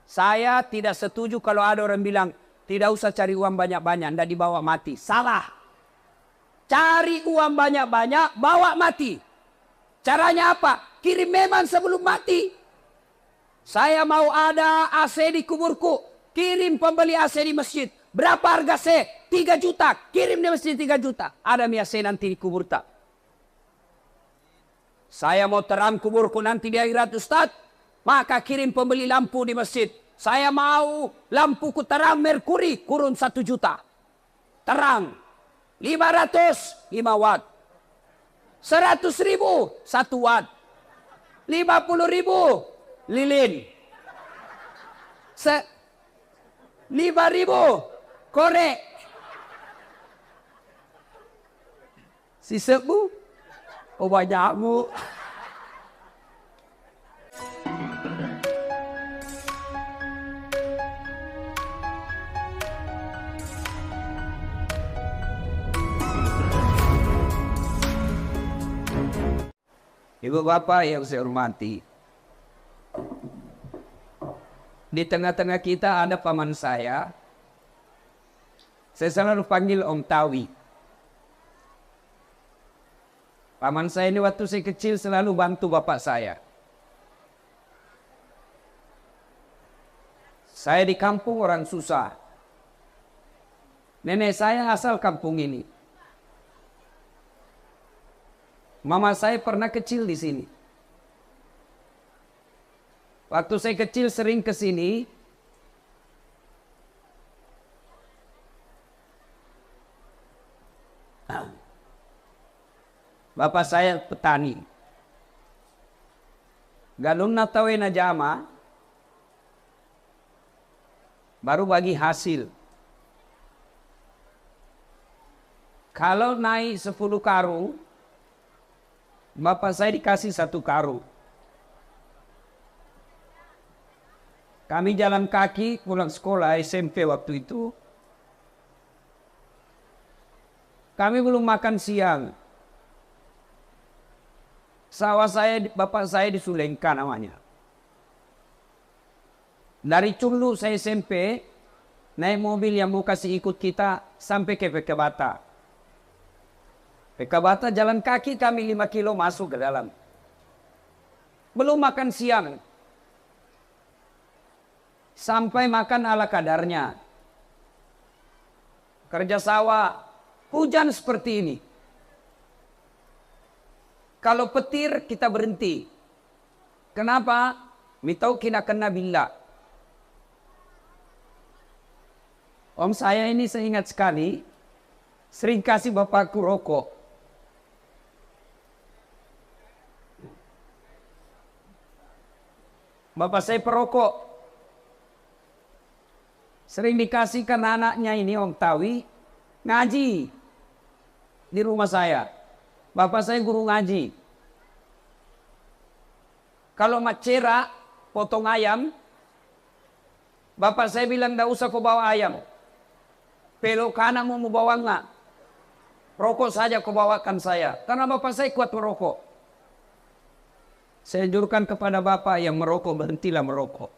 Saya tidak setuju kalau ada orang bilang tidak usah cari uang banyak-banyak, tidak dibawa mati. Salah. Cari uang banyak-banyak, bawa mati. Caranya apa? Kirim meman sebelum mati. Saya mau ada AC di kuburku. Kirim pembeli AC di masjid. Berapa harga AC? 3 juta. Kirim di masjid 3 juta. Ada mi AC nanti di kubur tak? Saya mau terang kuburku nanti di akhirat Ustaz. Maka kirim pembeli lampu di masjid. Saya mau lampuku terang merkuri. Kurun 1 juta. Terang. 500, 5 watt. 100 ribu, 1 watt. 50 ribu, lilin. 5 ribu, korek. Si sebu, oh banyakmu. Ibu bapak yang saya hormati, di tengah-tengah kita ada paman saya selalu panggil Om Tawi. Paman saya ini waktu saya kecil selalu bantu bapak saya. Saya di kampung orang susah. Nenek saya asal kampung ini. Mama saya pernah kecil di sini. Waktu saya kecil sering ke sini. Bapak saya petani. Galon na tawe na jama. Baru bagi hasil. Kalau naik 10 karung, bapak saya dikasih 1 karung. Kami jalan kaki pulang sekolah SMP waktu itu. Kami belum makan siang. Sawah saya, bapak saya di Sulengka namanya. Dari Culu saya SMP, naik mobil yang mau kasih ikut kita sampai ke Pekabata. Pekabata jalan kaki kami 5 kilo masuk ke dalam. Belum makan siang. Sampai makan ala kadarnya. Kerja sawah, hujan seperti ini. Kalau petir kita berhenti. Kenapa? Mitau kina kena bila. Om saya ini saya ingat sekali, sering kasih bapakku rokok. Bapak saya perokok. Sering dikasihkan anaknya ini Om Tawi ngaji di rumah saya. Bapak saya guru ngaji. Kalau macera potong ayam, bapak saya bilang tidak usah kau bawa ayam. Pelok kanan mau bawa enggak? Rokok saja kau bawakan saya. Karena bapak saya kuat merokok. Saya anjurkan kepada bapak yang merokok, berhentilah merokok.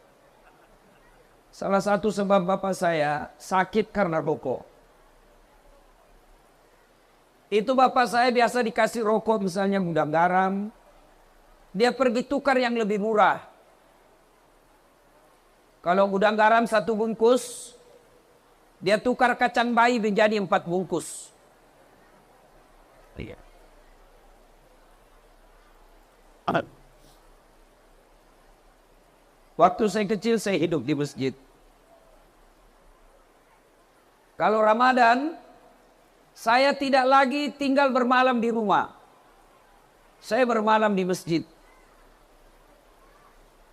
Salah satu sebab bapak saya sakit karena rokok. Itu bapak saya biasa dikasih rokok misalnya gudang garam. Dia pergi tukar yang lebih murah. Kalau gudang garam 1 bungkus, dia tukar kacang bayi menjadi 4 bungkus. Iya. Waktu saya kecil saya hidup di masjid. Kalau Ramadan, saya tidak lagi tinggal bermalam di rumah. Saya bermalam di masjid.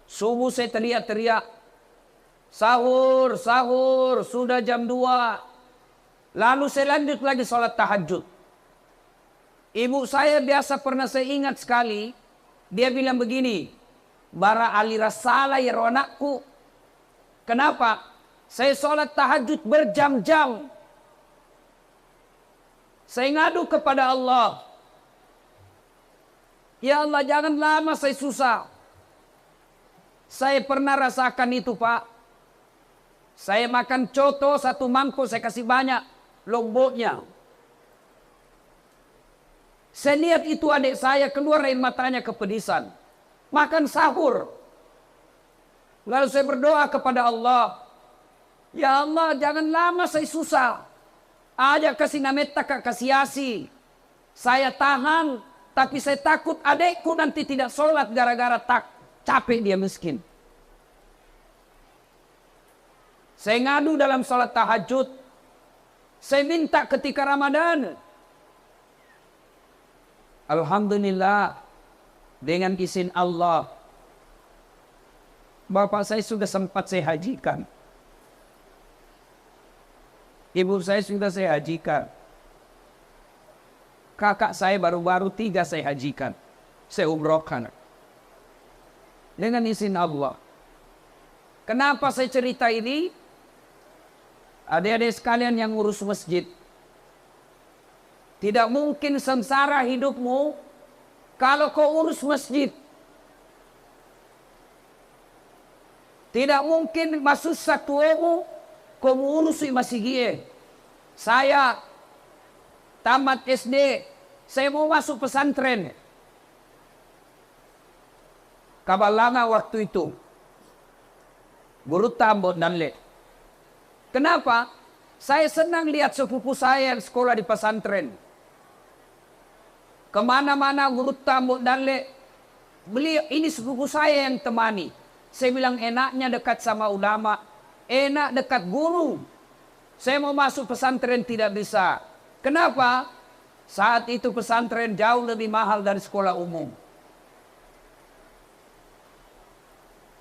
Subuh saya teriak-teriak. Sahur, sahur, sudah jam 2. Lalu saya lanjut lagi sholat tahajud. Ibu saya biasa pernah saya ingat sekali. Dia bilang begini. Bara alira salah ya anakku. Kenapa? Saya sholat tahajud berjam-jam. Saya ngadu kepada Allah. Ya Allah, jangan lama saya susah. Saya pernah rasakan itu, Pak. Saya makan coto satu mangkok, saya kasih banyak lomboknya. Saya lihat itu adik saya keluar air matanya kepedisan. Makan sahur. Lalu saya berdoa kepada Allah. Ya Allah, jangan lama saya susah. Aja kasih nameta kasih asi. Saya tahan, tapi saya takut adekku nanti tidak sholat gara-gara capek dia miskin. Saya ngadu dalam sholat tahajud. Saya minta ketika Ramadan. Alhamdulillah, dengan izin Allah, bapak saya sudah sempat saya hajikan. Ibu saya sudah saya hajikan. Kakak saya baru-baru 3 saya hajikan. Saya umrohkan. Dengan izin Allah. Kenapa saya cerita ini? Adik-adik sekalian yang ngurus masjid. Tidak mungkin sengsara hidupmu kalau kau urus masjid. Tidak mungkin masuk satuemu kau urusi masjid. Saya tamat SD, saya mau masuk pesantren. Kabalanga waktu itu. Guru tambot dan le. Kenapa? Saya senang lihat sepupu saya yang sekolah di pesantren. Kemana-mana guru tambot dan le. Beliau ini sepupu saya yang temani. Saya bilang enaknya dekat sama ulama. Enak dekat guru. Saya mau masuk pesantren tidak bisa. Kenapa? Saat itu pesantren jauh lebih mahal dari sekolah umum.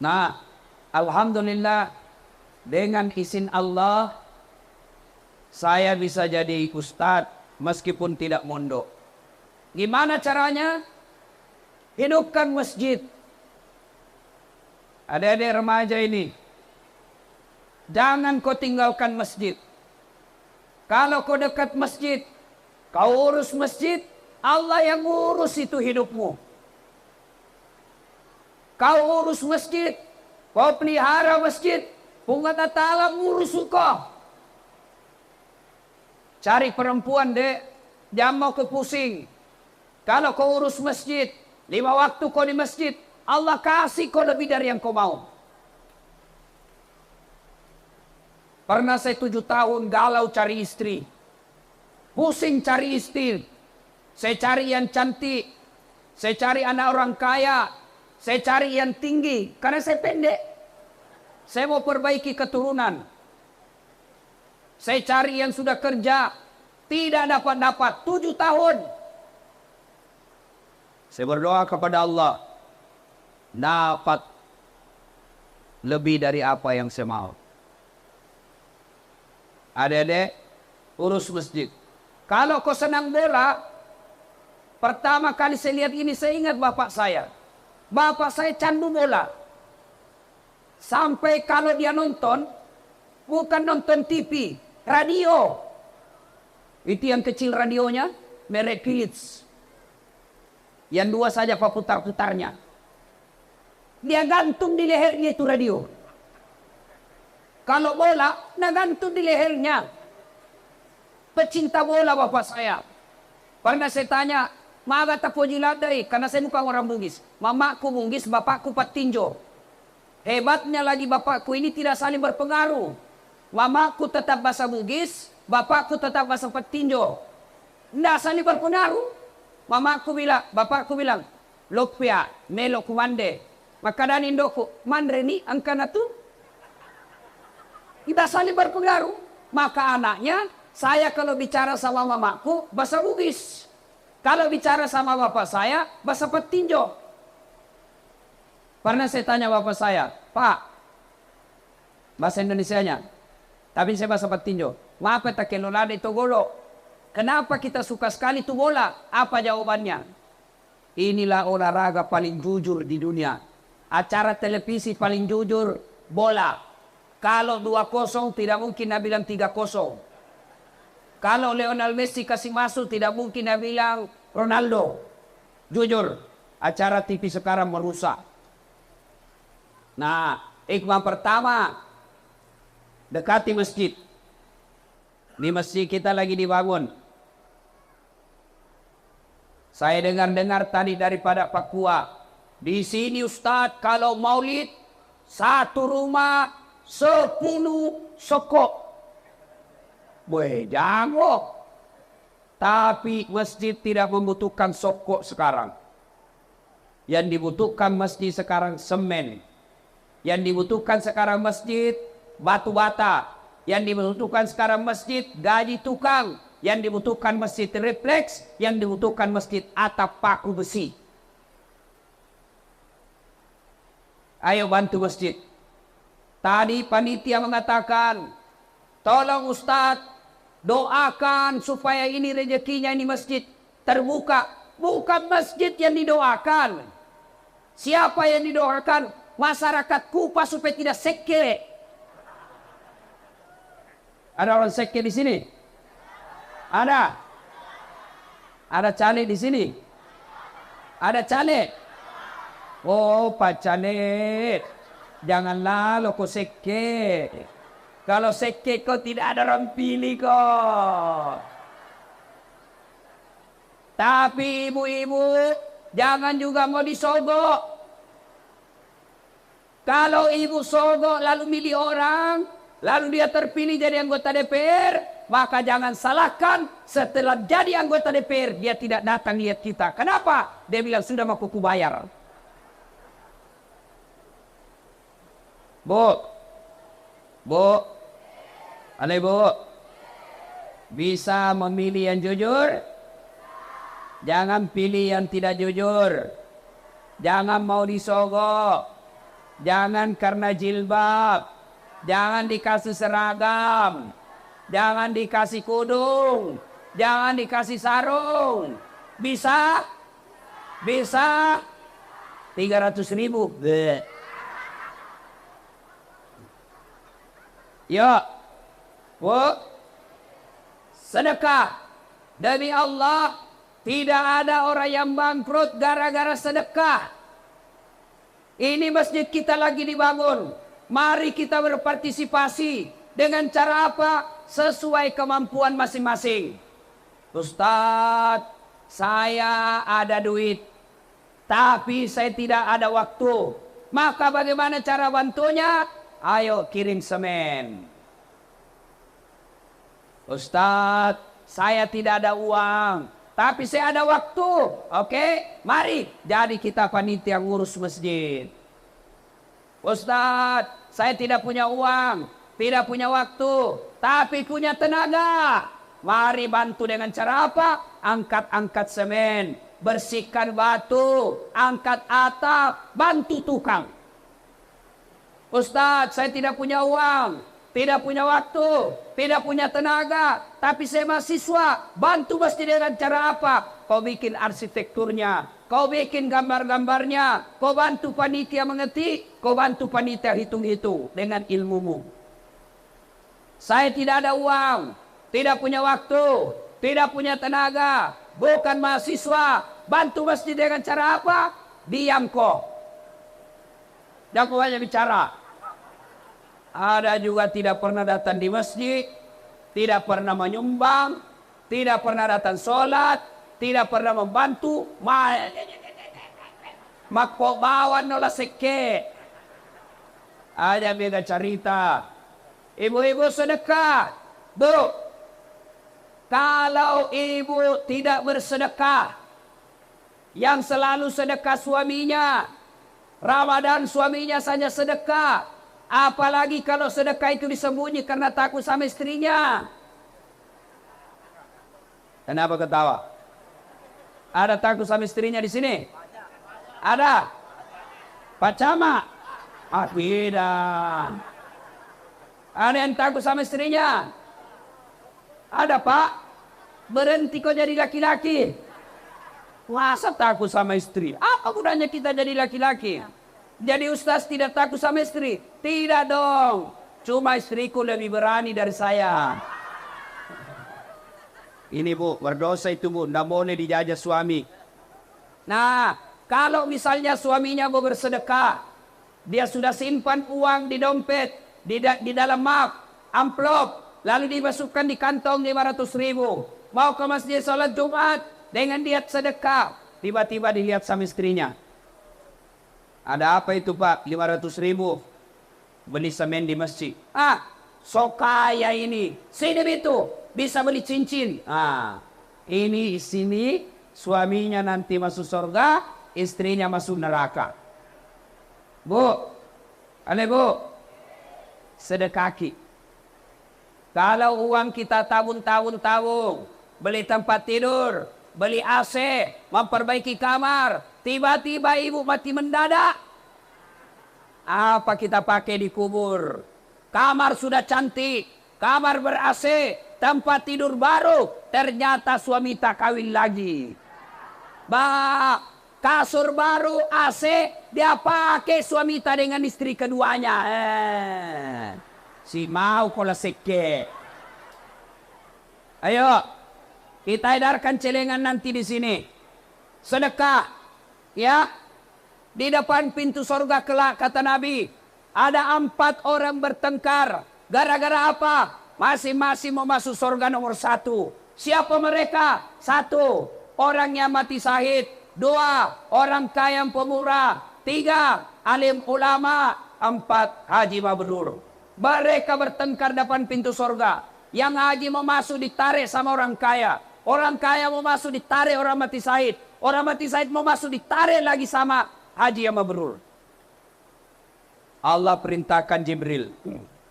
Nah, alhamdulillah dengan izin Allah saya bisa jadi ustadz meskipun tidak mondok. Gimana caranya? Hidupkan masjid. Adik-adik remaja ini, jangan kau tinggalkan masjid. Kalau kau dekat masjid, kau urus masjid, Allah yang urus itu hidupmu. Kau urus masjid, kau pelihara masjid, Allah Ta'ala ngurus kau. Cari perempuan dek, jangan mau kepusing. Kalau kau urus masjid, 5 waktu kau di masjid, Allah kasih kau lebih dari yang kau mau. Pernah saya 7 tahun galau cari istri. Pusing cari istri. Saya cari yang cantik. Saya cari anak orang kaya. Saya cari yang tinggi. Karena saya pendek. Saya mau perbaiki keturunan. Saya cari yang sudah kerja. Tidak dapat-dapat. 7 tahun. Saya berdoa kepada Allah. Dapat lebih dari apa yang saya mau. Adik-adik, urus masjid. Kalau kau senang bola, pertama kali saya lihat ini, saya ingat bapak saya. Bapak saya candu bola. Sampai kalau dia nonton, bukan nonton TV, radio. Itu yang kecil radionya, merek Philips. Yang 2 saja putar-putarnya. Dia gantung di lehernya itu radio. Kalau bola, gantung di lehernya. Pecinta bola bapak saya. Pernah saya tanya, maga tapo jiladai, karena saya bukan orang Bugis. Mamaku Bugis, bapakku Patinjo. Hebatnya lagi bapakku ini tidak saling berpengaruh. Mamaku tetap bahasa Bugis, bapakku tetap bahasa Patinjo. Tidak saling berpengaruh. Bapakku bilang, Lokpia, melo kumande. Maka dan indoku, mandreni angkanatu. Tidak saling berpengaruh. Maka anaknya, saya kalau bicara sama mamaku, bahasa Bugis. Kalau bicara sama bapak saya, bahasa Patinjo. Pernah saya tanya bapak saya, Pak, bahasa Indonesianya. Tapi saya bahasa Patinjo. Maaf tak kelolada itu golo. Kenapa kita suka sekali itu bola? Apa jawabannya? Inilah olahraga paling jujur di dunia. Acara televisi paling jujur, bola. Kalau 2-0 tidak mungkin dia bilang 3-0. Kalau Lionel Messi kasih masuk tidak mungkin dia bilang Ronaldo. Jujur, acara TV sekarang merusak. Nah, hikmah pertama, dekati masjid. Di masjid kita lagi dibangun. Saya dengar-dengar tadi daripada Papua. Di sini Ustadz, kalau maulid, satu rumah 10 sokok. Boleh jago. Tapi masjid tidak membutuhkan sokok sekarang. Yang dibutuhkan masjid sekarang semen. Yang dibutuhkan sekarang masjid batu bata. Yang dibutuhkan sekarang masjid gaji tukang. Yang dibutuhkan masjid refleks. Yang dibutuhkan masjid atap paku besi. Ayo bantu masjid. Tadi panitia mengatakan, tolong Ustadz, doakan supaya ini rezekinya ini masjid terbuka. Bukan masjid yang didoakan. Siapa yang didoakan? Masyarakat Kupa supaya tidak seke. Ada orang seke di sini? Ada? Ada caleg di sini? Ada caleg? Oh, Pak Caleg. Janganlah lo kau seke. Kalau seke kau tidak ada orang pilih kau. Tapi ibu-ibu, jangan juga mau disogok. Kalau ibu sogok lalu milih orang, lalu dia terpilih jadi anggota DPR, maka jangan salahkan setelah jadi anggota DPR dia tidak datang lihat kita. Kenapa? Dia bilang sudah mau kuku bayar. Bu, ada ibu, bisa memilih yang jujur? Jangan pilih yang tidak jujur. Jangan mau disogok. Jangan karena jilbab. Jangan dikasih seragam. Jangan dikasih kudung. Jangan dikasih sarung. Bisa? Bisa? 300.000. Bleh. Yuk. Bu. Sedekah. Demi Allah, tidak ada orang yang bangkrut gara-gara sedekah. Ini masjid kita lagi dibangun. Mari kita berpartisipasi. Dengan cara apa? Sesuai kemampuan masing-masing. Ustadz, saya ada duit. Tapi saya tidak ada waktu. Maka bagaimana cara bantunya? Ayo kirim semen. Ustadz, saya tidak ada uang. Tapi saya ada waktu. Oke? Mari. Jadi kita panitia ngurus masjid. Ustadz, saya tidak punya uang. Tidak punya waktu. Tapi punya tenaga. Mari bantu dengan cara apa? Angkat-angkat semen. Bersihkan batu. Angkat atap. Bantu tukang. Ustadz, saya tidak punya uang. Tidak punya waktu, tidak punya tenaga, tapi saya mahasiswa. Bantu masjid dengan cara apa? Kau bikin arsitekturnya, kau bikin gambar-gambarnya, kau bantu panitia mengetik, kau bantu panitia hitung-hitung dengan ilmumu. Saya tidak ada uang, tidak punya waktu, tidak punya tenaga, bukan mahasiswa. Bantu masjid dengan cara apa? Diam kau. Jangan kau banyak bicara. Ada juga tidak pernah datang di masjid, tidak pernah menyumbang, tidak pernah datang sholat, tidak pernah membantu. Mako bawa nola seke. Ada beda cerita. Ibu-ibu sedekah. Bu, kalau ibu tidak bersedekah, yang selalu sedekah suaminya, Ramadan suaminya saja sedekah. Apalagi kalau sedekah itu disembunyi karena takut sama istrinya. Kenapa ketawa? Ada takut sama istrinya di sini? Ada? Pak Camat? Ah, beda. Ada yang takut sama istrinya? Ada, Pak? Berhenti kok jadi laki-laki. Masa takut sama istri? Apa gunanya kita jadi laki-laki? Jadi ustaz tidak takut sama istri? Tidak dong. Cuma istriku lebih berani dari saya. Ini bu, berdosa itu bu. Tidak boleh dijajah suami. Nah, kalau misalnya suaminya mau bersedekah. Dia sudah simpan uang di dompet. Di dalam map. amplop, lalu dimasukkan di kantong 500.000. Mau ke masjid sholat Jumat dengan niat sedekah. Tiba-tiba dilihat sama istrinya. Ada apa itu Pak? 500.000. Beli semen di masjid. So kaya ini. Sini itu bisa beli cincin. Ini sini suaminya nanti masuk surga, istrinya masuk neraka. Bu, Bu, sedekaki. Kalau uang kita tabung, beli tempat tidur, beli AC, memperbaiki kamar, tiba-tiba ibu mati mendadak. Apa kita pakai di kubur? Kamar sudah cantik, kamar ber-AC, tempat tidur baru, ternyata suami tak kawin lagi. Kasur baru, AC, dia pakai suami tak dengan istri keduanya. Si mau kola seke. Ayo, kita edarkan celengan nanti di sini. Sedekah, ya. Di depan pintu surga kelak kata Nabi, ada 4 orang bertengkar. Gara-gara apa? Masing-masing mau masuk surga nomor 1. Siapa mereka? 1, orang yang mati syahid. 2, orang kaya yang pemurah. 3, alim ulama. 4, haji mabrur. Mereka bertengkar depan pintu surga. Yang haji mau masuk ditarik sama orang kaya. Orang kaya mau masuk ditarik orang mati syahid. Orang mati syahid mau masuk ditarik lagi sama haji yang mabrur. Allah perintahkan Jibril.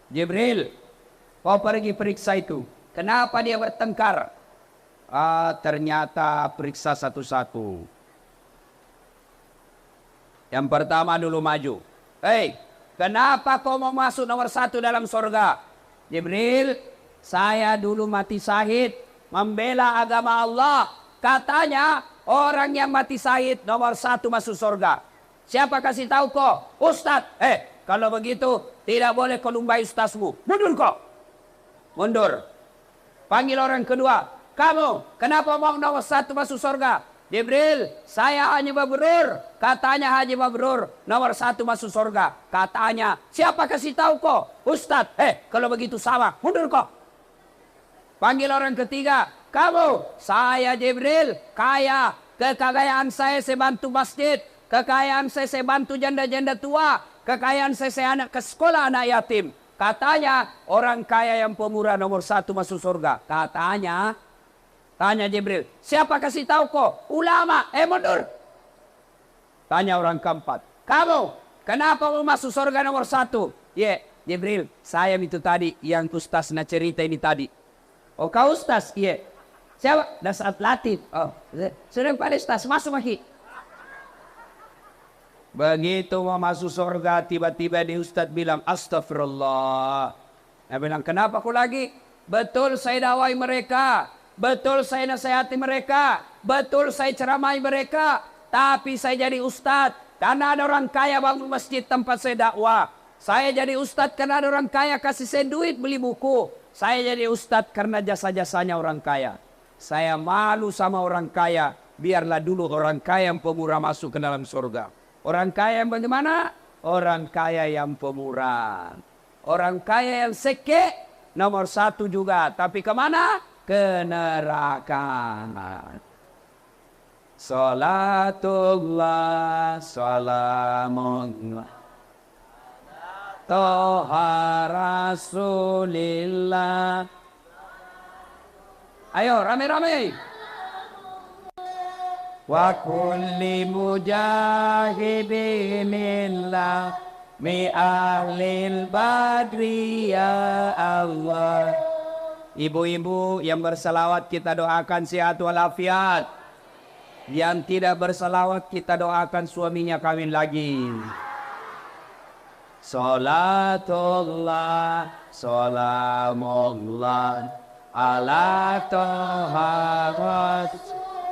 Jibril, kau pergi periksa itu. Kenapa dia bertengkar? Ternyata periksa satu-satu. Yang pertama dulu maju. Hei, kenapa kau mau masuk nomor 1 dalam surga? Jibril, saya dulu mati syahid membela agama Allah. Katanya orang yang mati syahid nomor 1 masuk surga. Siapa kasih tahu kok? Ustadz. Kalau begitu tidak boleh kau lumbai ustazmu. Mundur kok. Mundur. Panggil orang kedua. Kamu kenapa mau nomor 1 masuk surga? Jibril, saya Haji Mabrur. Katanya Haji Mabrur nomor 1 masuk surga. Katanya, siapa kasih tahu kok? Ustadz. Kalau begitu sama, mundur kok. Panggil orang ketiga. Kamu, saya Jibril, kaya. Kekayaan saya bantu masjid. Kekayaan saya bantu janda-janda tua. Kekayaan saya anak ke sekolah anak yatim. Katanya orang kaya yang pemurah nomor 1 masuk surga. Katanya. Tanya Jibril, siapa kasih tahu kok? Ulama. Mundur. Tanya orang keempat. Kamu, kenapa mau masuk surga nomor 1? Jibril, saya itu tadi yang ustaz nak cerita ini tadi. Oh, kau ustaz? Siapa? Dasat Latif. Sudah pada ustaz, masuk lagi. Begitu mau masuk surga, tiba-tiba di ustaz bilang, astagfirullah. Dia bilang, kenapa aku lagi? Betul saya dakwai mereka. Betul saya nasihati mereka. Betul saya ceramai mereka. Tapi saya jadi ustaz karena ada orang kaya bangun masjid tempat saya dakwah. Saya jadi ustaz karena ada orang kaya kasih saya duit beli buku. Saya jadi ustaz karena jasa-jasanya orang kaya. Saya malu sama orang kaya. Biarlah dulu orang kaya yang pemurah masuk ke dalam surga. Orang kaya yang bagaimana? Orang kaya yang pemurah. Orang kaya yang seke nomor 1 juga. Tapi kemana? Ke neraka. Salatullah, salamullah, Toha Rasulillah. Ayo rame-rame. Wa kulli mujahidinillah mi ahlil badri ya Allah. Ibu-ibu yang berselawat kita doakan sehat walafiat. Yang tidak berselawat kita doakan suaminya kawin lagi. Salatullah, salamullah, ala toha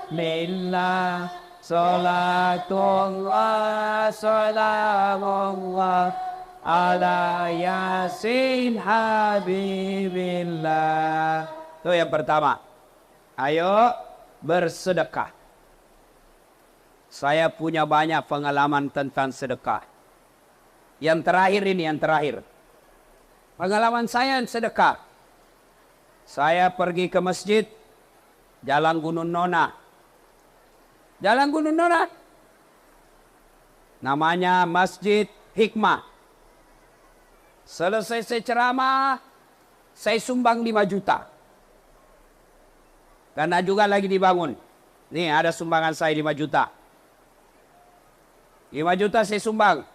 rasulillah. Salatullah, salamullah, ala yasin habibillah. Itu yang pertama. Ayo bersedekah. Saya punya banyak pengalaman tentang sedekah. Yang terakhir ini, yang terakhir. Pengalaman saya sedekah. Saya pergi ke masjid, Jalan Gunung Nona. Jalan Gunung Nona. Namanya Masjid Hikmah. Selesai saya ceramah, saya sumbang 5 juta. Karena juga lagi dibangun. Nih ada sumbangan saya 5 juta. 5 juta saya sumbang.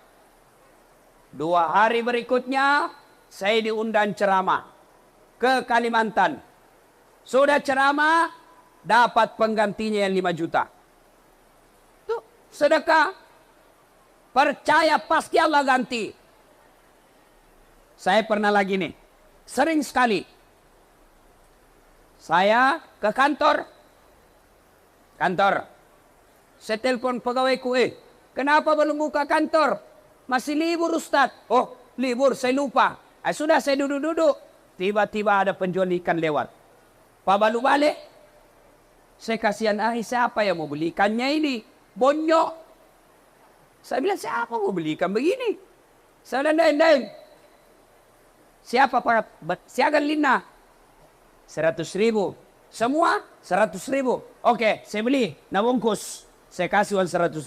2 hari berikutnya, saya diundang ceramah ke Kalimantan. Sudah ceramah, dapat penggantinya yang 5 juta. Tuh, sedekah. Percaya pasti Allah ganti. Saya pernah lagi nih, sering sekali. Saya ke kantor. Saya telepon pegawaiku, kenapa belum buka kantor? Masih libur Ustaz. Oh, libur, saya lupa. Sudah saya duduk-duduk. Tiba-tiba ada penjual ikan lewat. Pak baru balik. Saya kasihan, siapa yang mau beli ikannya ini? Bonyok. Saya bilang, siapa mau beli ikan begini? Saya bilang, Dain. Siapa Pak? Siagan Lina. 100.000. Semua 100.000. Oke, saya beli. Nah bungkus. Saya kasih uang 100.000.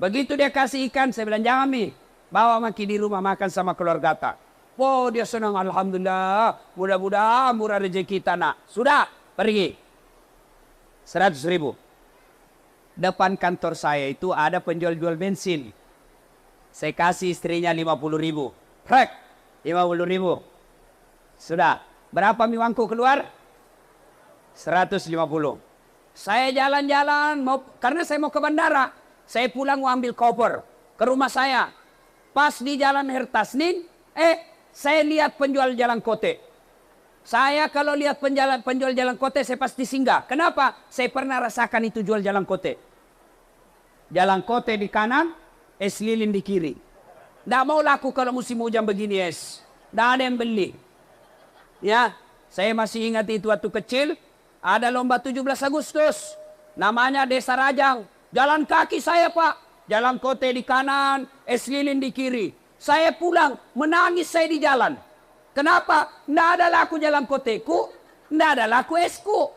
Begitu dia kasih ikan, saya bilang, jangan Mi. Bawa maki di rumah makan sama keluarga tak. Oh, dia senang. Alhamdulillah. Mudah-mudahan murah rezeki kita nak. Sudah, pergi. 100.000. Depan kantor saya itu ada penjual-jual bensin. Saya kasih istrinya 50.000. Prek, 50.000. Sudah. Berapa mi uangku keluar? 150. Saya jalan-jalan, karena saya mau ke bandara. Saya pulang mau ambil koper ke rumah saya. Pas di jalan Hertasnin, saya lihat penjual jalan kote. Saya kalau lihat penjual jalan kote, saya pasti singgah. Kenapa? Saya pernah rasakan itu jual jalan kote. Jalan kote di kanan, es lilin di kiri. Nggak mau laku kalau musim hujan begini es. Nggak ada yang beli. Ya, saya masih ingat itu waktu kecil. Ada lomba 17 Agustus. Namanya Desa Rajang. Jalan kaki saya Pak. Jalan kote di kanan, es lilin di kiri. Saya pulang, menangis saya di jalan. Kenapa? Nggak ada laku jalan koteku, nggak ada laku esku.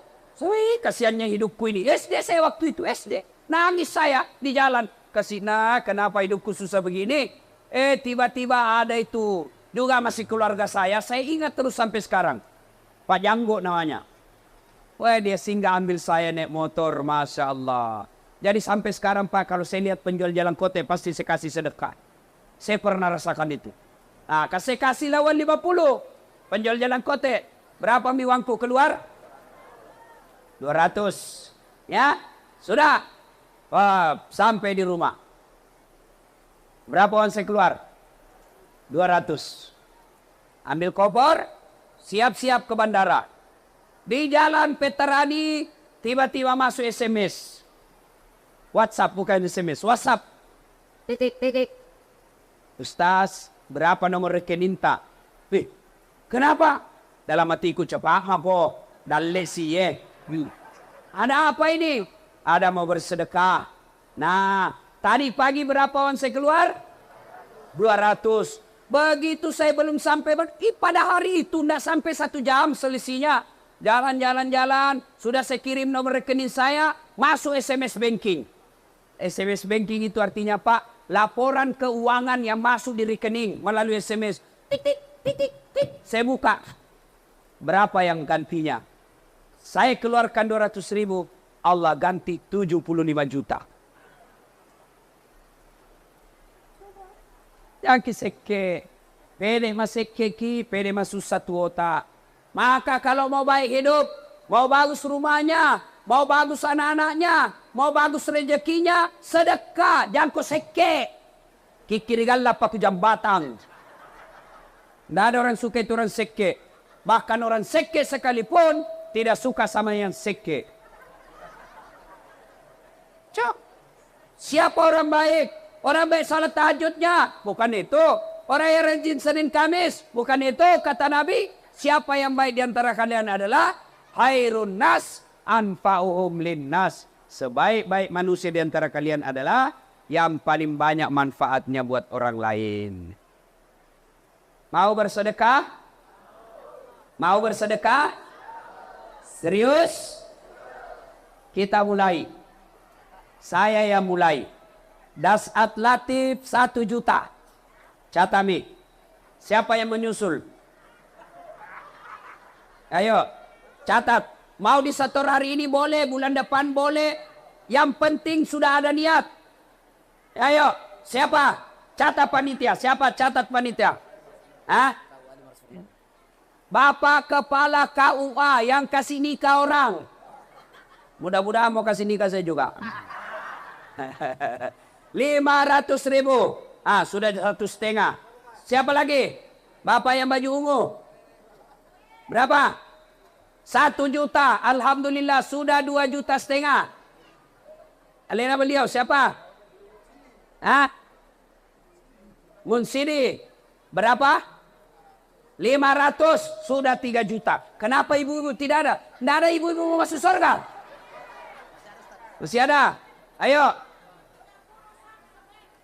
Kasihannya hidupku ini. SD saya waktu itu, SD. Nangis saya di jalan. Kasihna, kenapa hidupku susah begini? Tiba-tiba ada itu. Juga masih keluarga saya ingat terus sampai sekarang. Pak Janggo namanya. Wah, dia singgah ambil saya naik motor, Masya Allah. Jadi sampai sekarang Pak, kalau saya lihat penjual jalan kote, pasti saya kasih sedekah. Saya pernah rasakan itu. Nah, saya kasih lawan 50. Penjual jalan kote. Berapa mi uangku keluar? 200. Ya, sudah. Wah, sampai di rumah. Berapa uang saya keluar? 200. Ambil koper, siap-siap ke bandara. Di jalan Petarani, tiba-tiba masuk SMS. WhatsApp, bukan SMS. WhatsApp. Titik. Ustaz, berapa nomor rekening tak? Kenapa? Dalam hatiku cepat apa? Dalesi Ada apa ini? Ada mau bersedekah. Nah, tadi pagi berapa uang saya keluar? 200. Begitu saya belum sampai, pada hari itu tidak sampai 1 jam selisihnya. Jalan. Sudah saya kirim nomor rekening saya, masuk SMS banking. SMS banking itu artinya Pak, laporan keuangan yang masuk di rekening melalui SMS. Titik. Saya buka. Berapa yang gantinya? Saya keluarkan 200.000, Allah ganti 75 juta. Yang kiseke, pede maseke ki, pede masusah tuota. Maka kalau mau baik hidup, mau bagus rumahnya, mau bagus anak-anaknya, mau bagus rezekinya, sedekah, jangan kau seke. Kikirigalah paku jambatan. Tidak ada orang suka itu orang seke. Bahkan orang seke sekalipun tidak suka sama yang seke. Cok, siapa orang baik? Orang baik salat tahajudnya, bukan itu. Orang yang rajin Senin Kamis, bukan itu. Kata Nabi, siapa yang baik di antara kalian adalah khairun nas anfa'uhum linnas. Sebaik-baik manusia di antara kalian adalah yang paling banyak manfaatnya buat orang lain. Mau bersedekah? Mau bersedekah? Serius? Kita mulai. Saya yang mulai. Dasat Latif 1 juta. Catami. Siapa yang menyusul? Ayo, catat. Mau disetor hari ini boleh, bulan depan boleh. Yang penting sudah ada niat. Ayo, siapa? Catat panitia. Siapa catat panitia? Hah? Bapak Kepala KUA yang kasih nikah orang. Mudah-mudahan mau kasih nikah saya juga. 500.000. Sudah 1,5. Siapa lagi? Bapak yang baju ungu. Berapa? 1 juta. Alhamdulillah sudah 2,5 juta. Alena beliau siapa? Munsidi. Berapa? 500 sudah 3 juta. Kenapa ibu-ibu tidak ada? Tidak ada ibu-ibu mau masuk surga. Masih ada. Ayo.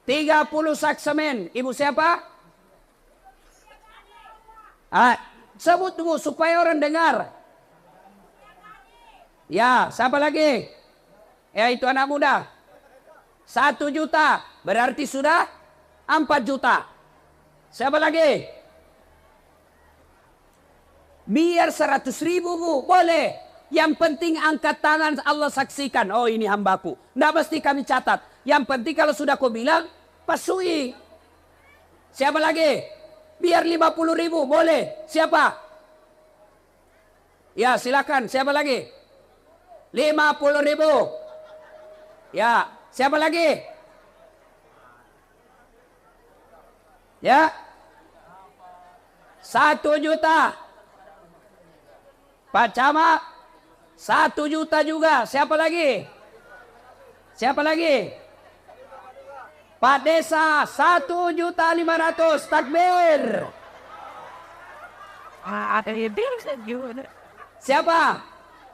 30 saksemen. Ibu siapa? Sebut dulu supaya orang dengar. Ya, siapa lagi? Ya, itu anak muda. 1 juta. Berarti sudah 4 juta. Siapa lagi? Biar 100.000 bu, boleh. Yang penting angkat tangan, Allah saksikan. Oh ini hambaku. Nggak mesti kami catat. Yang penting kalau sudah kau bilang, pasui. Siapa lagi? Biar 50.000, boleh. Siapa? Ya silakan. Siapa lagi? 50.000. Ya, siapa lagi? Ya. 1 juta. Pak Camat, 1 juta juga. Siapa lagi? Siapa lagi? Pak Desa, 1.500.000. Takbir. Siapa?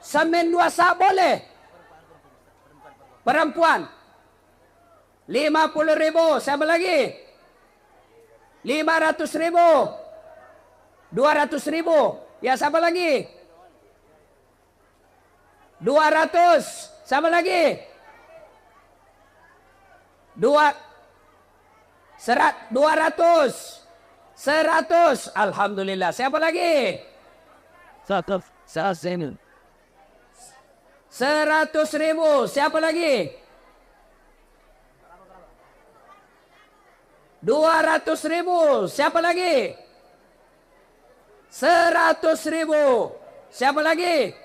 Semen 2 sak boleh. Perempuan. 50.000. Siapa lagi? 500.000. 200.000. Ya siapa lagi? 200. Sama lagi? 200. 100. Alhamdulillah. Siapa lagi? 100.000. Siapa lagi? 200.000. Siapa lagi? 100.000. Siapa lagi?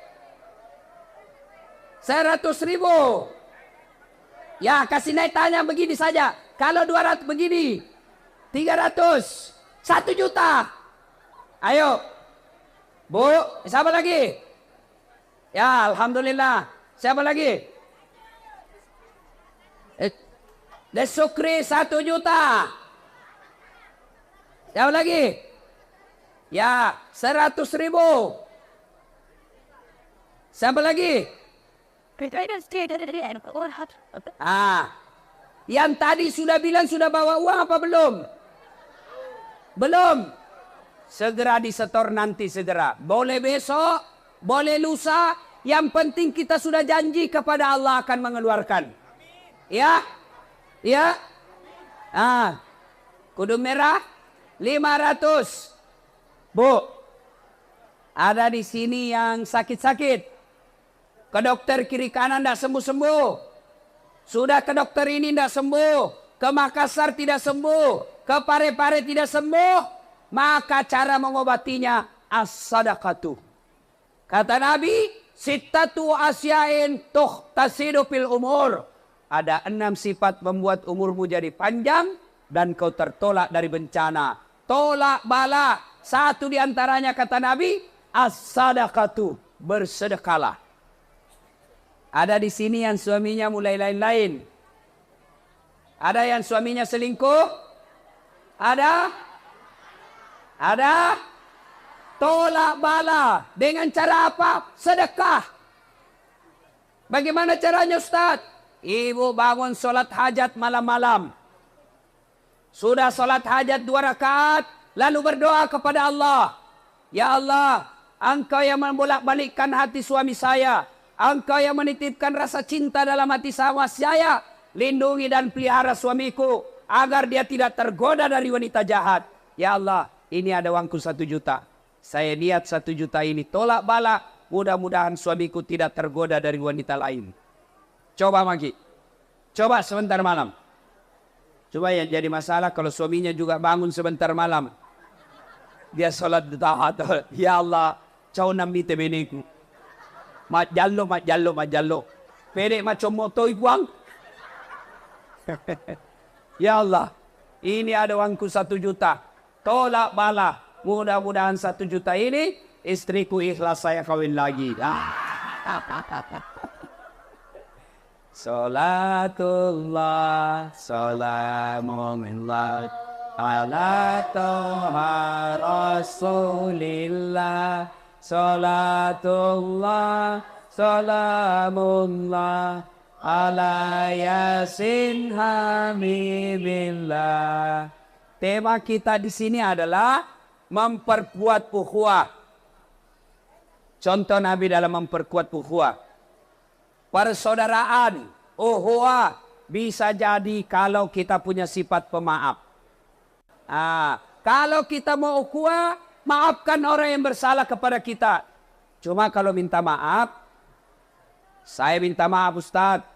100.000. Ya kasih naik tanya begini saja. Kalau 200 begini. 300. 1 juta. Ayo. Bu, siapa lagi? Ya alhamdulillah. Siapa lagi? Desukri 1 juta. Siapa lagi? Ya 100.000. Siapa lagi? Yang tadi sudah bilang sudah bawa uang apa belum? Belum. Segera disetor nanti segera. Boleh besok, boleh lusa. Yang penting kita sudah janji kepada Allah akan mengeluarkan. Ya? Ya? Kudu merah 500. Bu, ada di sini yang sakit-sakit. Ke dokter kiri kanan tidak sembuh-sembuh. Sudah ke dokter ini tidak sembuh. Ke Makassar tidak sembuh. Ke Pare-Pare tidak sembuh. Maka cara mengobatinya as-sadaqatu. Kata Nabi, sittatu asyain tasidu fil umur. Ada 6 sifat membuat umurmu jadi panjang dan kau tertolak dari bencana. Tolak bala. Satu di antaranya kata Nabi, as-sadaqatu. Bersedekahlah. Ada di sini yang suaminya mulai lain-lain. Ada yang suaminya selingkuh? Ada? Ada? Tolak bala. Dengan cara apa? Sedekah. Bagaimana caranya Ustaz? Ibu bangun sholat hajat malam-malam. Sudah sholat hajat 2 rakaat. Lalu berdoa kepada Allah. Ya Allah, Engkau yang membolak-balikkan hati suami saya. Engkau yang menitipkan rasa cinta dalam hati sama saya. Lindungi dan pelihara suamiku agar dia tidak tergoda dari wanita jahat. Ya Allah, ini ada uangku 1 juta. Saya niat 1 juta ini tolak bala. Mudah-mudahan suamiku tidak tergoda dari wanita lain. Coba Maki. Coba sebentar malam. Coba yang jadi masalah kalau suaminya juga bangun sebentar malam. Dia sholat tahat. Ya Allah, cau nambi temeniku. Mak jallo. Pede macam moto ikuang. Ya Allah, ini ada uangku 1 juta. Tolak bala. Mudah-mudahan 1 juta ini istriku ikhlas saya kawin lagi. Salatullah, salamullah. Ala Taha Rasulillah, salatullah, salamullah, ala Yasin Habibillah. Tema kita di sini adalah memperkuat ukhuwah. Contoh Nabi dalam memperkuat ukhuwah. Persaudaraan, ukhuwah bisa jadi kalau kita punya sifat pemaaf. Kalau kita mau ukhuwah, maafkan orang yang bersalah kepada kita. Cuma kalau minta maaf, saya minta maaf Ustadz,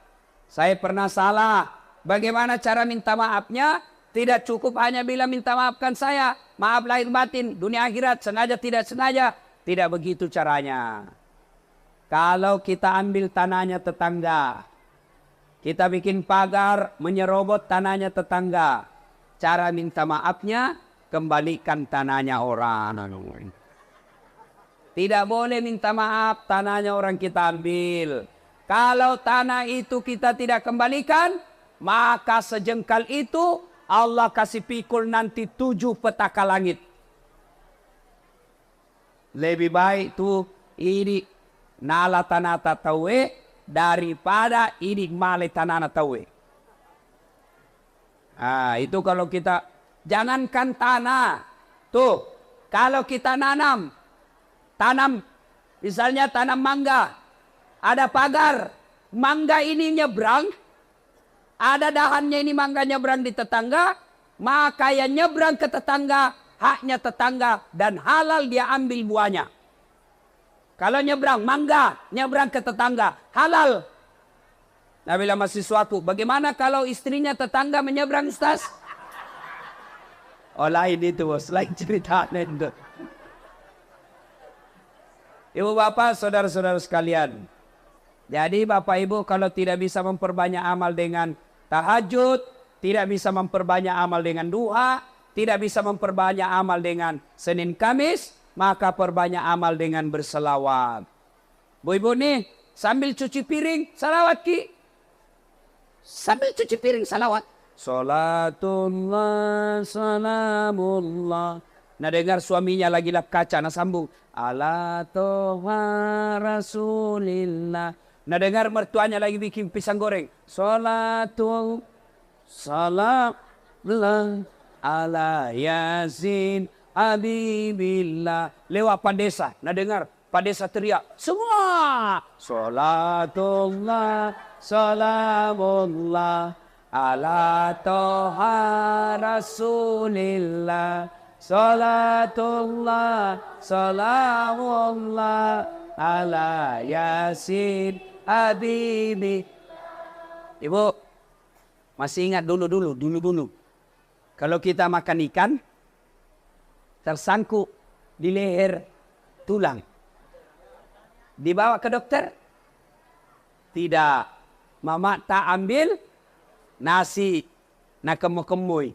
saya pernah salah. Bagaimana cara minta maafnya? Tidak cukup hanya bilang minta maafkan saya. Maaf lahir batin, dunia akhirat, sengaja tidak sengaja. Tidak begitu caranya. Kalau kita ambil tanahnya tetangga, kita bikin pagar menyerobot tanahnya tetangga. Cara minta maafnya, kembalikan tanahnya orang. Tidak boleh minta maaf, tanahnya orang kita ambil. Kalau tanah itu kita tidak kembalikan, maka sejengkal itu Allah kasih pikul nanti 7 petaka langit. Lebih baik tuh ini nala tanah tawe daripada ini male tanah tawe. Itu kalau kita, jangankan tanah. Tuh, kalau kita tanam, misalnya tanam mangga. Ada pagar, mangga ini nyebrang. Ada dahannya ini mangga nyebrang di tetangga. Maka yang nyebrang ke tetangga, haknya tetangga. Dan halal dia ambil buahnya. Kalau nyebrang, mangga, nyebrang ke tetangga, halal. Nah, bila masih suatu, bagaimana kalau istrinya tetangga menyeberang Ustaz? Oh lain itu bos, lain cerita. Ibu bapak, saudara-saudara sekalian. Jadi bapak ibu kalau tidak bisa memperbanyak amal dengan tahajud, tidak bisa memperbanyak amal dengan duha, tidak bisa memperbanyak amal dengan Senin Kamis, maka perbanyak amal dengan berselawat. Bu ibu nih, sambil cuci piring, salawat ki. Sambil cuci piring salawat. Salatullah, salamullah. Nah dengar suaminya lagi lap kaca, nah sambung. Ala Toha Rasulillah. Nah dengar mertuanya lagi bikin pisang goreng. Salatul salamullah ala Yasin Habibillah. Lewat Padesa. Nah dengar Padesa teriak. Semua. Salatullah, salamullah ala Toha Rasulillah. Salatullah, salamullah ala Yasin Habibi. Ibu, masih ingat dulu. Kalau kita makan ikan, tersangkut di leher tulang. Dibawa ke dokter? Tidak. Mama tak ambil nasi nak kemui.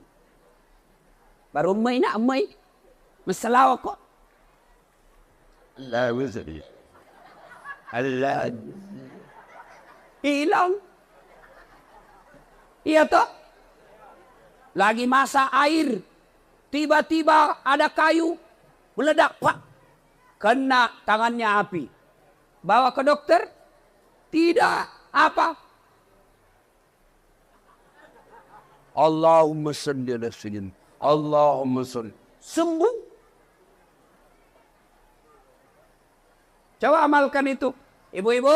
Baru emai nak emai. Masalah kok. Allah wazari. Allah. Hilang. Iya toh? Lagi masak air. Tiba-tiba ada kayu. Meledak. Pak. Kena tangannya api. Bawa ke dokter? Tidak. Apa? Allahumma salli ala sayyidina. Allahumma salli. sembuh. Coba amalkan itu. Ibu-ibu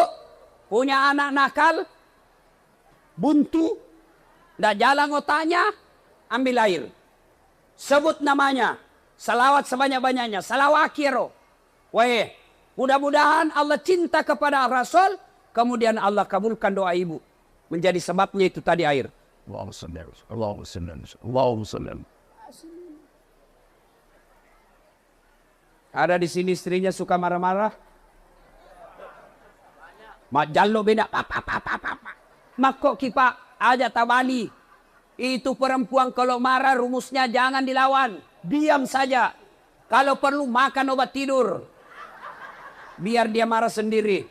punya anak nakal, buntu, nggak jalan otaknya, ambil air. Sebut namanya. Salawat sebanyak-banyaknya. Salawakiro. Wah, mudah-mudahan Allah cinta kepada Rasul. Kemudian Allah kabulkan doa ibu. Menjadi sebabnya itu tadi air. Allahumma salli Allahumma salli Allahumma salli. Ada di sini istrinya suka marah-marah. Mak jallo beda. Mak kok kipa aja tabali. Itu perempuan kalau marah rumusnya jangan dilawan. Diam saja. Kalau perlu makan obat tidur. Biar dia marah sendiri.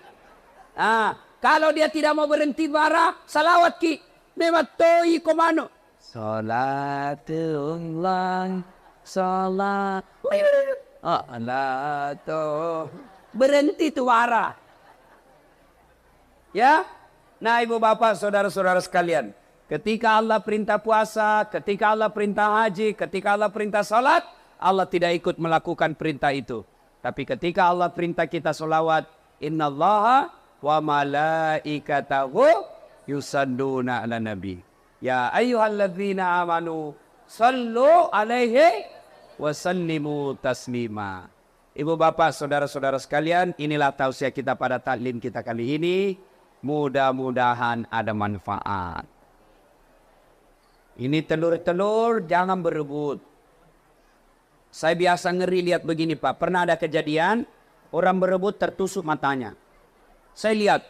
Kalau dia tidak mau berhenti marah, salawat ki. Mematoi komano. Salatullah. Salat. Berhenti tuh marah. Ya. Nah ibu bapak saudara-saudara sekalian. Ketika Allah perintah puasa, ketika Allah perintah haji, ketika Allah perintah salat, Allah tidak ikut melakukan perintah itu. Tapi ketika Allah perintah kita solawat, innallaha wa malaikatahu yusalluna ala nabi. Ya ayyuhalladzina amanu sallu alaihi wa sallimu taslima. Ibu bapak saudara-saudara sekalian, inilah tausiah kita pada taklim kita kali ini. Mudah-mudahan ada manfaat. Ini telur-telur jangan berebut. Saya biasa ngeri lihat begini Pak. Pernah ada kejadian orang berebut tertusuk matanya. Saya lihat.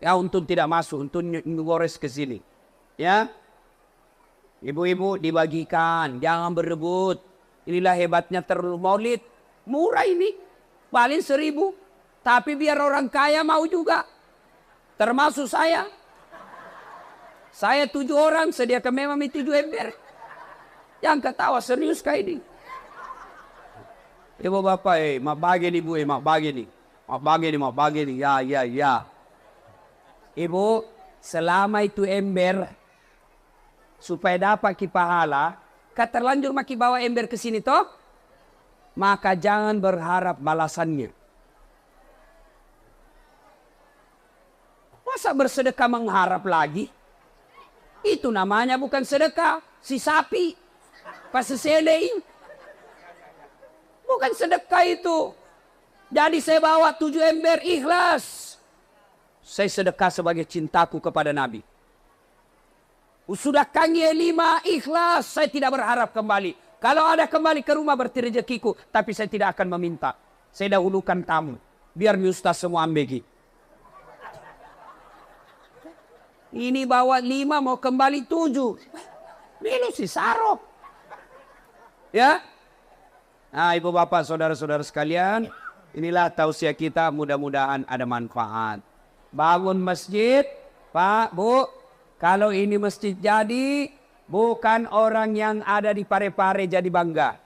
Ya untung tidak masuk. Untung ngores ke sini. Ya. Ibu-ibu dibagikan. Jangan berebut. Inilah hebatnya telur maulid. Murah ini. Paling 1.000. Tapi biar orang kaya mau juga. Termasuk saya. Saya 7 orang sediakan memang 7 ember. Yang ketawa serius kayak ini. Ibu bapak mak bagi nih bu mak bagi nih. Mak bagi nih. Ya. Ibu selama itu ember. Supaya dapat ki pahala. Terlanjur maki bawa ember ke sini toh. Maka jangan berharap balasannya. Masa bersedekah mengharap lagi? Itu namanya bukan sedekah. Si sapi. Pas selei. Bukan sedekah itu. Jadi saya bawa 7 ember ikhlas. Saya sedekah sebagai cintaku kepada Nabi. Sudah kangi 5 ikhlas. Saya tidak berharap kembali. Kalau ada kembali ke rumah berarti rezekiku. Tapi saya tidak akan meminta. Saya dahulukan tamu. Biar mi ustaz semua ambegi. Ini bawa 5 mau kembali 7. Minus si Saro. Ya. Nah ibu bapak saudara-saudara sekalian. Inilah tausiah kita mudah-mudahan ada manfaat. Bangun masjid. Pak, Bu. Kalau ini masjid jadi. Bukan orang yang ada di Parepare jadi bangga.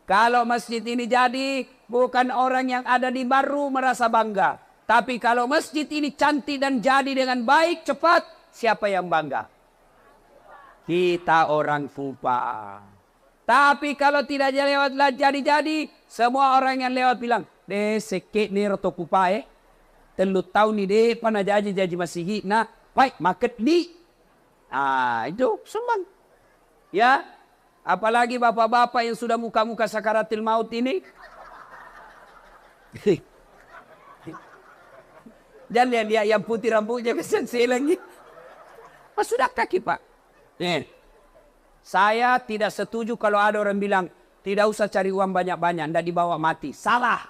Kalau masjid ini jadi. Bukan orang yang ada di Baru merasa bangga. Tapi kalau masjid ini cantik dan jadi dengan baik cepat. Siapa yang bangga? Kita orang Fupa. Tapi kalau tidak lewat jadi-jadi, semua orang yang lewat bilang, deh sekit nih roto Fupa Telut tahun ni deh, pana jadi masih hina. Baik, market ni. Itu sumbang. Ya, apalagi bapak-bapak yang sudah muka-muka sakaratil maut ini. Dan lihat yang putih rambutnya kesan lagi. Mas sudah kaki Pak. Saya tidak setuju kalau ada orang bilang tidak usah cari uang banyak-banyak, ndak dibawa mati. Salah.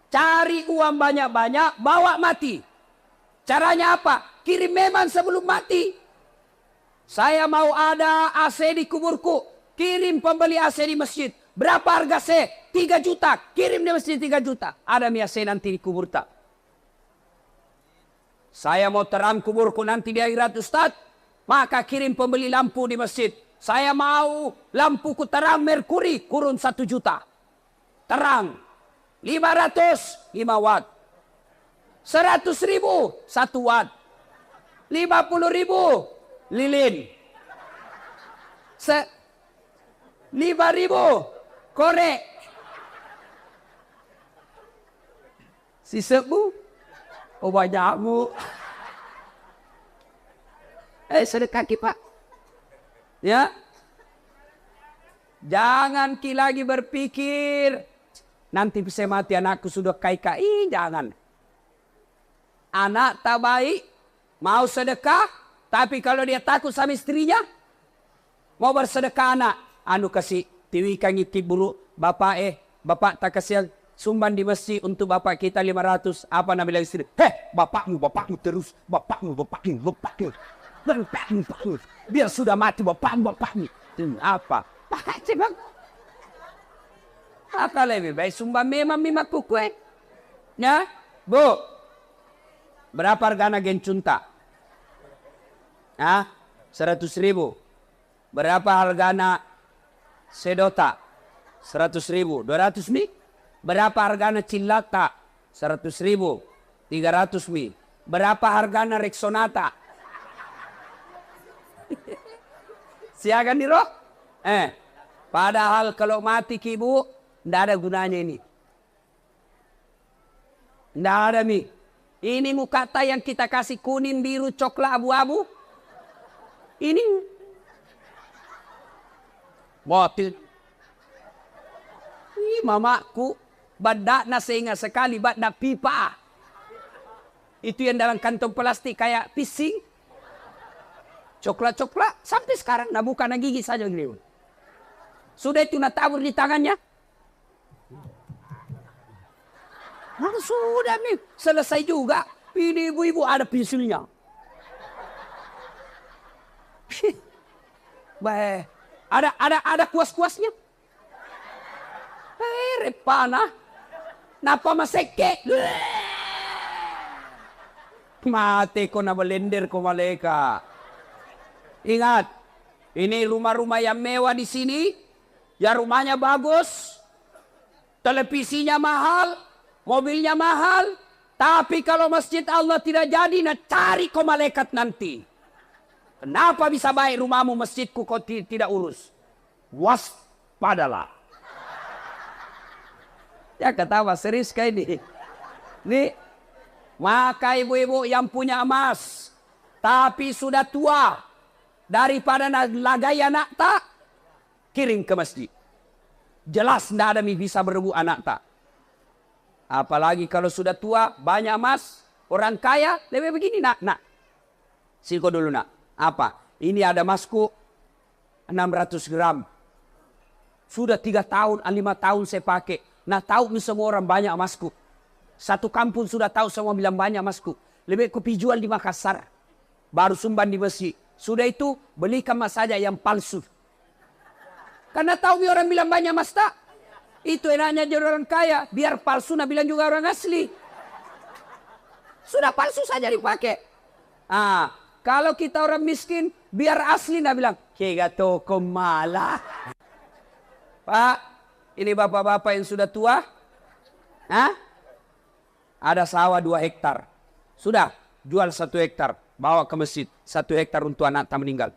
Cari uang banyak-banyak, bawa mati. Caranya apa? Kirim memang sebelum mati. Saya mau ada AC di kuburku. Kirim pembeli AC di masjid. Berapa harga AC? 3 juta. Kirim di masjid 3 juta. Ada mi AC nanti di kubur tak? Saya mau terang kuburku nanti di akhirat Ustaz. Maka kirim pembeli lampu di masjid. Saya mau lampuku terang merkuri. Kurun 1 juta. Terang. 500. 5 watt. 100.000. 1 watt. 50.000. Lilin. 5.000. Korek. Sisa bu. Oh banyak bu. Sedekah ki Pak. Ya. Jangan ki lagi berpikir. Nanti bisa mati anakku sudah kai-kai. Jangan. Anak tak baik. Mau sedekah. Tapi kalau dia takut sama istrinya. Mau bersedekah anak. Anu kasih. Tiwikan ngitip bulu. Bapak tak kasih sumban di masjid untuk bapak kita 500. Apa nama bilang istri? Bapakmu terus. Bapakmu. Biar sudah mati bapakmu. Apa? Pakaian bang. Apa lebih baik sumban memang kue. Ya, Bu. Berapa harganya gencunta? 100.000. Berapa harganya sedota? 100.000. 200 mi? Berapa harganya cilata? 100.000. 300 mi. Berapa harganya Rexonata? Siakan di roh? Padahal kalau mati ki Bu, tidak ada gunanya ini. Tidak ada mi. Ini mukata yang kita kasih kuning, biru, coklat, abu-abu. Ini mati. Mamaku badakna sehingga sekali badak pipa. Itu yang dalam kantong plastik kayak pising. Coklat sampai sekarang nah bukan gigi saja gini. Sudah itu tabur di tangannya. Sudah nih selesai juga. Ini ibu-ibu ada pensilnya. Baik. Ada kuas-kuasnya. Repana. Napa maseke? Mati ko na blender ko maleka. Ingat, ini rumah-rumah yang mewah di sini, ya rumahnya bagus, televisinya mahal, mobilnya mahal, tapi kalau masjid Allah tidak jadi, nah cari kau malaikat nanti. Kenapa bisa baik rumahmu, masjidku kau tidak urus? Waspadalah. Ya ketawa serius kayak ini. Nih, maka ibu-ibu yang punya emas, tapi sudah tua, daripada lagai anak tak, kirim ke masjid. Jelas tidak ada bisa berebut anak tak. Apalagi kalau sudah tua, banyak emas, orang kaya, lebih begini nak. Silko dulu nak. Apa? Ini ada emasku 600 gram. Sudah 3 tahun, 5 tahun saya pakai. Nah tahu semua orang banyak emasku. Satu kampung sudah tahu semua bilang banyak emasku. Lebih kopi jual di Makassar. Baru sumban di masjid. Sudah itu belikan emas saja yang palsu. Karena tahu orang bilang banyak emas tak. Itu enaknya jadi orang kaya. Biar palsu nak bilang juga orang asli. Sudah palsu saja dipakai. Kalau kita orang miskin. Biar asli nak bilang. Kega toko malah. Pak. Ini bapak-bapak yang sudah tua. Ada sawah 2 hektar. Sudah jual 1 hektar. Bawa ke masjid. 1 hektar untuk anak tak meninggal.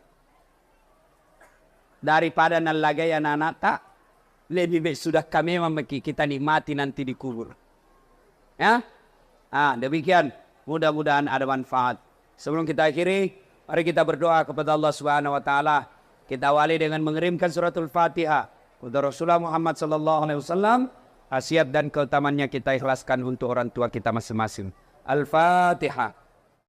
Daripada nalagai anak-anak tak. Lebih baik sudah kami kita nikmati nanti di kubur. Ya. Demikian. Mudah-mudahan ada manfaat. Sebelum kita akhiri. Mari kita berdoa kepada Allah Subhanahu Wa Taala. Kita awali dengan mengirimkan suratul Fatihah. Untuk Rasulullah Muhammad SAW. Khasiat dan keutamannya kita ikhlaskan untuk orang tua kita masing-masing. Al-Fatihah.